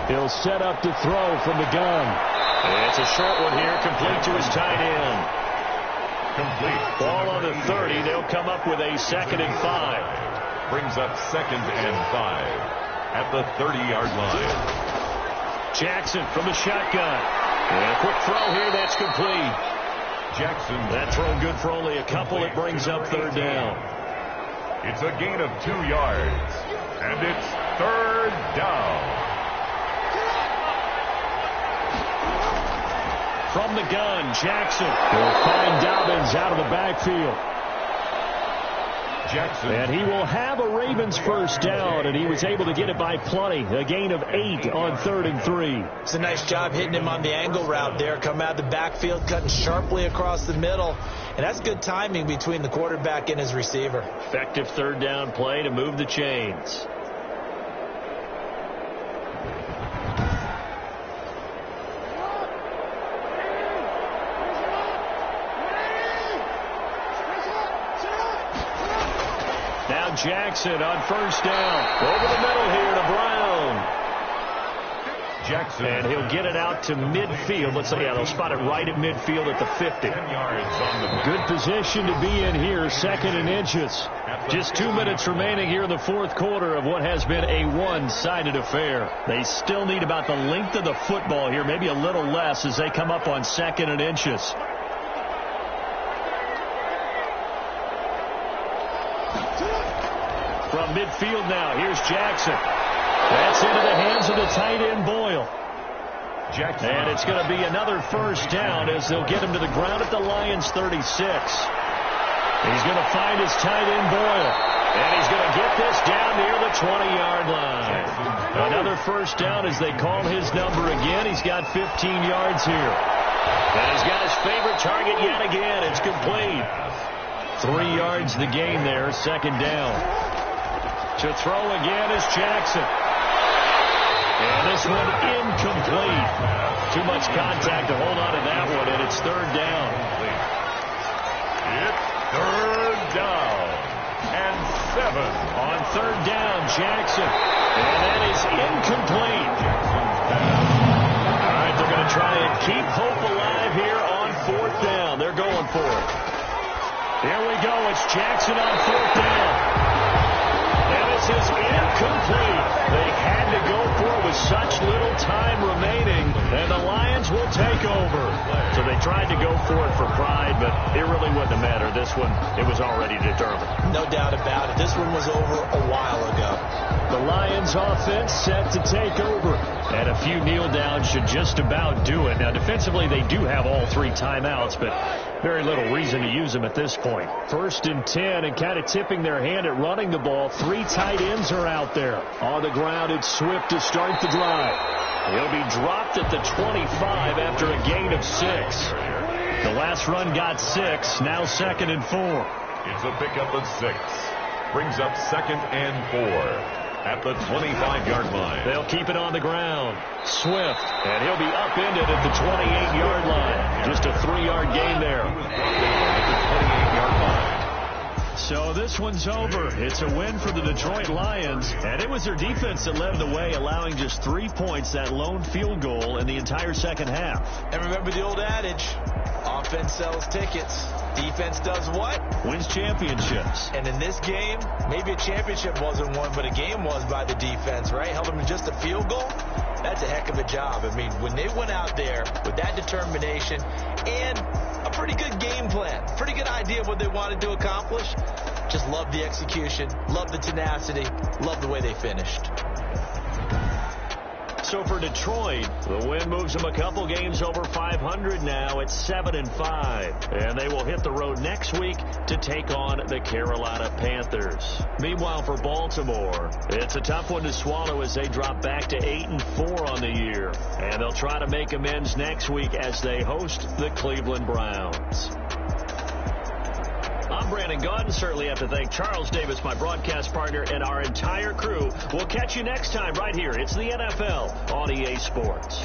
He'll set up to throw from the gun. It's a short one here, complete to his tight end. Complete. Ball on the 30. They'll come up with a 2nd and 5. Brings up 2nd and 5 at the 30-yard line. Jackson from the shotgun. And a quick throw here, that's complete. Jackson. That throw good for only a couple. It brings up 3rd down. It's a gain of 2 yards. And it's 3rd down. From the gun, Jackson will find Dobbins out of the backfield. Jackson. And he will have a Ravens 1st down, and he was able to get it by plenty. A gain of 8 on 3rd and 3. It's a nice job hitting him on the angle route there. Come out of the backfield, cutting sharply across the middle. And that's good timing between the quarterback and his receiver. Effective 3rd down play to move the chains. Now Jackson on 1st down. Over the middle here to Brown. Jackson. And he'll get it out to midfield. Let's say, yeah, they'll spot it right at midfield at the 50. 10 yards on the Good position to be in here, 2nd and inches. Just 2 minutes remaining here in the 4th quarter of what has been a one-sided affair. They still need about the length of the football here, maybe a little less as they come up on 2nd and inches. From midfield now, here's Jackson. That's into the hands of the tight end, Boyle. Jackson. And it's going to be another 1st down as they'll get him to the ground at the Lions 36. He's going to find his tight end, Boyle. And he's going to get this down near the 20-yard line. Another 1st down as they call his number again. He's got 15 yards here. And he's got his favorite target yet again. It's complete. 3 yards the gain there, 2nd down. To throw again is Jackson. And this one incomplete. Too much contact to hold on to that one, and it's 3rd down. It's 3rd down and 7. On 3rd down, Jackson. And that is incomplete. All right, they're going to try and keep hope alive here on 4th down. They're going for it. Here we go. It's Jackson on 4th down. And this is incomplete. They had to go for it with such little time remaining, and the Lions will take over. So they tried to go for it for pride, but it really wouldn't have mattered. This one, it was already determined. No doubt about it. This one was over a while ago. The Lions offense set to take over. And a few kneel downs should just about do it. Now, defensively, they do have all 3 timeouts, but very little reason to use them at this point. 1st and 10, and kind of tipping their hand at running the ball. 3 tight ends are out there. On the ground, it's Swift to start the drive. He'll be dropped at the 25 after a gain of 6. The last run got 6, now 2nd and 4. It's a pickup of 6. Brings up 2nd and 4. At the 25-yard line. They'll keep it on the ground. Swift, and he'll be upended at the 28-yard line. Just a 3-yard gain there. At the 28-yard line. So this one's over. It's a win for the Detroit Lions, and it was their defense that led the way, allowing just 3 points, that lone field goal in the entire 2nd half. And remember the old adage, offense sells tickets. Defense does what? Wins championships. And in this game, maybe a championship wasn't won, but a game was by the defense, right? Held them to just a field goal. That's a heck of a job. I mean, when they went out there with that determination and a pretty good game plan, pretty good idea of what they wanted to accomplish, just love the execution, love the tenacity, love the way they finished. So for Detroit, the win moves them a couple games over 500 now at 7-5. And they will hit the road next week to take on the Carolina Panthers. Meanwhile, for Baltimore, it's a tough one to swallow as they drop back to 8-4 on the year. And they'll try to make amends next week as they host the Cleveland Browns. I'm Brandon Gaudin. Certainly have to thank Charles Davis, my broadcast partner, and our entire crew. We'll catch you next time right here. It's the NFL on EA Sports.